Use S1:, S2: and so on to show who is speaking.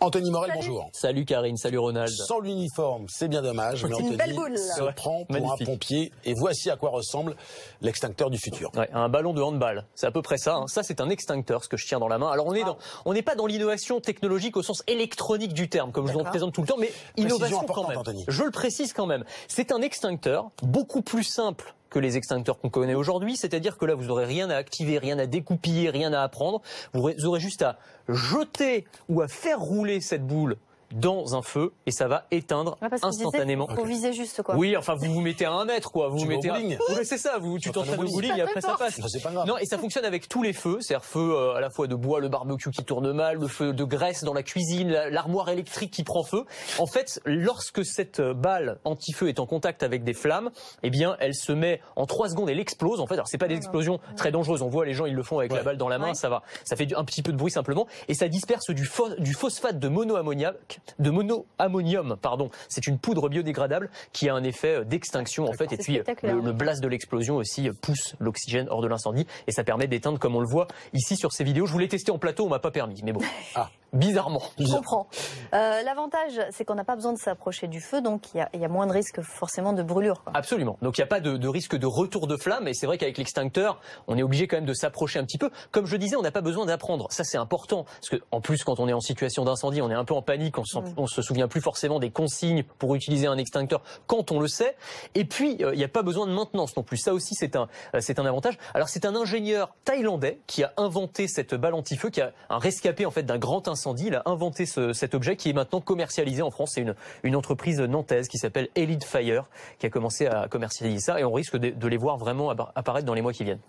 S1: Anthony Morel, bonjour.
S2: Salut Karine, salut Ronald.
S1: Sans l'uniforme, c'est bien dommage, mais
S3: une belle boule,
S1: Anthony se prend pour
S2: magnifique.
S1: un pompier. Et voici à quoi ressemble l'extincteur du futur.
S2: Ouais, un ballon de handball, c'est à peu près ça. Hein. Ça, c'est un extincteur, ce que je tiens dans la main. Alors, on n'est pas dans l'innovation technologique au sens électronique du terme, comme je vous en présente tout le temps, mais innovation quand même.
S1: Anthony.
S2: Je le précise quand même. C'est un extincteur beaucoup plus simple que les extincteurs qu'on connaît aujourd'hui, c'est-à-dire que là, vous n'aurez rien à activer, rien à découpiller, rien à apprendre. Vous aurez juste à jeter ou à faire rouler cette boule dans un feu et ça va éteindre instantanément.
S3: Faut viser juste quoi.
S2: Oui, enfin vous vous mettez à 1 mètre quoi. Vous mettez
S1: bowling.
S2: Oui, c'est ça. Tu t'entraînes au bowling et après ça passe.
S1: C'est pas grave.
S2: Non, et ça fonctionne avec tous les feux, c'est-à-dire feu à la fois de bois, le barbecue qui tourne mal, le feu de graisse dans la cuisine, l'armoire électrique qui prend feu. En fait, lorsque cette balle anti-feu est en contact avec des flammes, eh bien, elle se met en 3 secondes, elle explose. En fait, alors c'est pas des explosions très dangereuses. On voit les gens, ils le font avec la balle dans la main, ça va, ça fait un petit peu de bruit simplement, et ça disperse du phosphate de monoammonium, pardon. C'est une poudre biodégradable qui a un effet d'extinction en fait, et puis le blast de l'explosion aussi pousse l'oxygène hors de l'incendie et ça permet d'éteindre comme on le voit ici sur ces vidéos. Je voulais tester en plateau, on m'a pas permis, mais bon. Bizarrement.
S3: Je comprends. L'avantage, c'est qu'on n'a pas besoin de s'approcher du feu, donc il y a moins de risque forcément de brûlure. Quoi.
S2: Absolument. Donc il n'y a pas de risque de retour de flamme, et c'est vrai qu'avec l'extincteur, on est obligé quand même de s'approcher un petit peu. Comme je disais, on n'a pas besoin d'apprendre. Ça c'est important, parce que en plus quand on est en situation d'incendie, on est un peu en panique, on se souvient plus forcément des consignes pour utiliser un extincteur quand on le sait. Et puis il n'y a pas besoin de maintenance non plus. Ça aussi c'est un avantage. Alors c'est un ingénieur thaïlandais qui a inventé cette balle anti-feu, qui a un rescapé en fait d'un grand incendie. Il a inventé cet objet qui est maintenant commercialisé en France. C'est une entreprise nantaise qui s'appelle Elite Fire qui a commencé à commercialiser ça, et on risque de les voir vraiment apparaître dans les mois qui viennent.